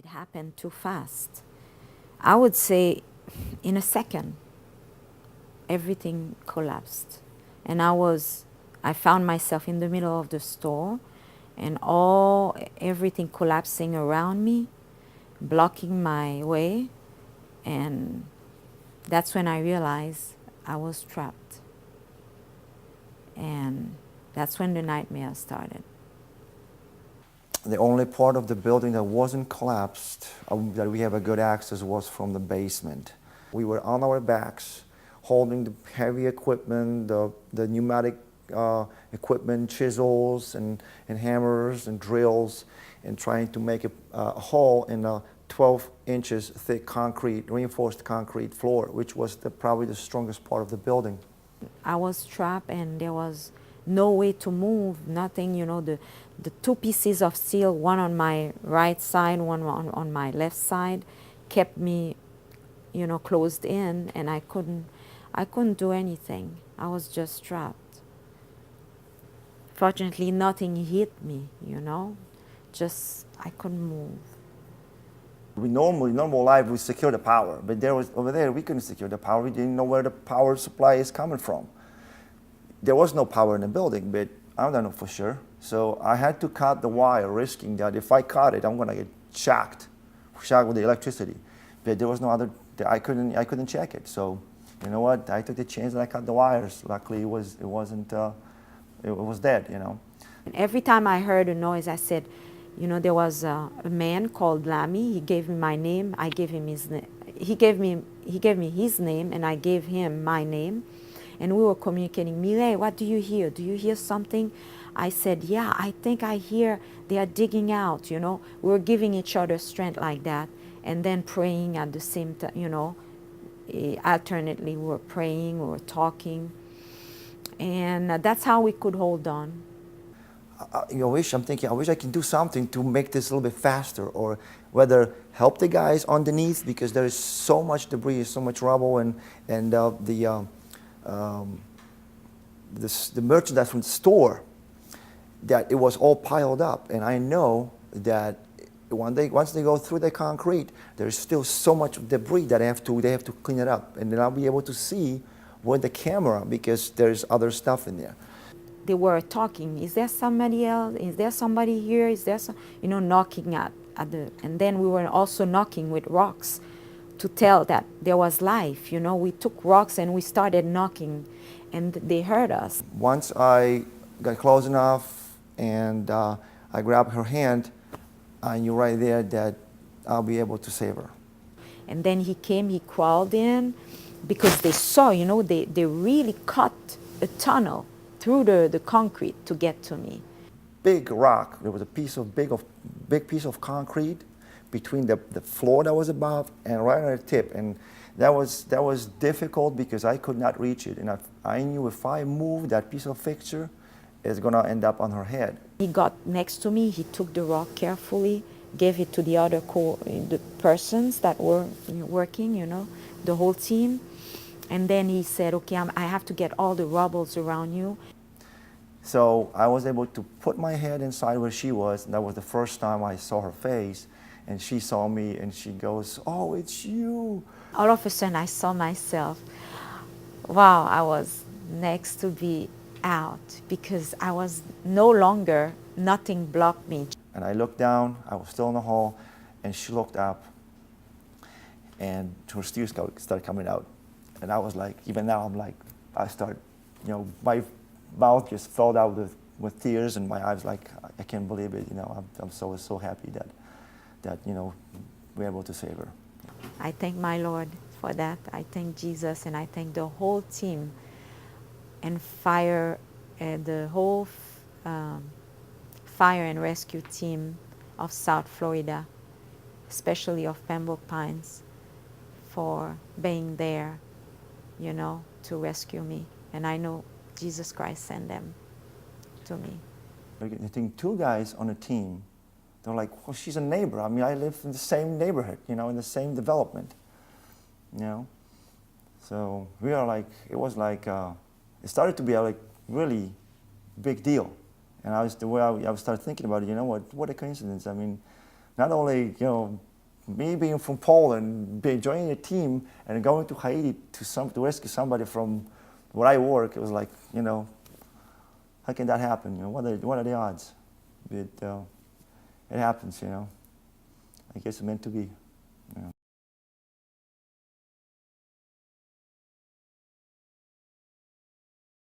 It happened too fast. I would say in a second, everything collapsed. And I found myself in the middle of the store and everything collapsing around me, blocking my way. And that's when I realized I was trapped. And that's when the nightmare started. The only part of the building that wasn't collapsed, that we have a good access, was from the basement. We were on our backs, holding the heavy equipment, the pneumatic equipment, chisels and hammers and drills, and trying to make a hole in a 12 inches thick concrete, reinforced concrete floor, which was probably the strongest part of the building. I was trapped and there was no way to move, nothing, the two pieces of steel, one on my right side, one on my left side, kept me, closed in, and I couldn't do anything. I was just trapped. Fortunately, nothing hit me, just I couldn't move. Normal life, we secure the power, but over there, we couldn't secure the power. We didn't know where the power supply is coming from. There was no power in the building, but I don't know for sure. So I had to cut the wire, risking that if I cut it, I'm gonna get shocked with the electricity. But there was no other, I couldn't check it. So you know what? I took the chance and I cut the wires. Luckily, it was dead. And every time I heard a noise, I said, there was a man called Lamy. He gave me my name. I gave him his name. He gave me his name, and I gave him my name. And we were communicating. Mireille, what do you hear? Do you hear something? I said, yeah, I think I hear they are digging out. We were giving each other strength like that, and then praying at the same time. Alternately, we were praying, we were talking, and that's how we could hold on. I wish I can do something to make this a little bit faster, or whether help the guys underneath, because there is so much debris, so much rubble, and the merchandise from the store, that it was all piled up. And I know that once they go through the concrete, there's still so much debris that they have to clean it up, and then I'll be able to see with the camera, because there's other stuff in there. They were talking. Is there somebody else? Is there somebody here? Is there some, knocking at the, and then we were also knocking with rocks to tell that there was life. We took rocks and we started knocking, and they heard us. Once I got close enough and I grabbed her hand, I knew right there that I'll be able to save her. And then he crawled in, because they saw, they really cut a tunnel through the concrete to get to me. Big rock. There was a big piece of concrete between the floor that was above and right on the tip, and that was difficult because I could not reach it, and I knew if I moved that piece of fixture, it's gonna end up on her head. He got next to me. He took the rock carefully, gave it to the other the persons that were working, the whole team. And then he said, okay, I have to get all the rubbles around you. So I was able to put my head inside where she was, and that was the first time I saw her face. And she saw me, and she goes, oh, it's you. All of a sudden, I saw myself. Wow, I was next to be out, because I was no longer, nothing blocked me. And I looked down, I was still in the hall, and she looked up, and her tears started coming out. And I was like, even now, my mouth just filled out with tears, and my eyes like, I can't believe it. I'm so happy that we're able to save her. I thank my Lord for that. I thank Jesus, and I thank the whole team and the whole fire and rescue team of South Florida, especially of Pembroke Pines, for being there, to rescue me. And I know Jesus Christ sent them to me. I think two guys on a team, they're like, well, she's a neighbor. I mean, I live in the same neighborhood, in the same development, So we are like, it was like, it started to be a really big deal. And the way I started thinking about it, what a coincidence. I mean, not only, me being from Poland, joining a team and going to Haiti to rescue somebody from where I work, it was like, you know, how can that happen? You know, what are the odds? But it happens, you know. I guess it's meant to be.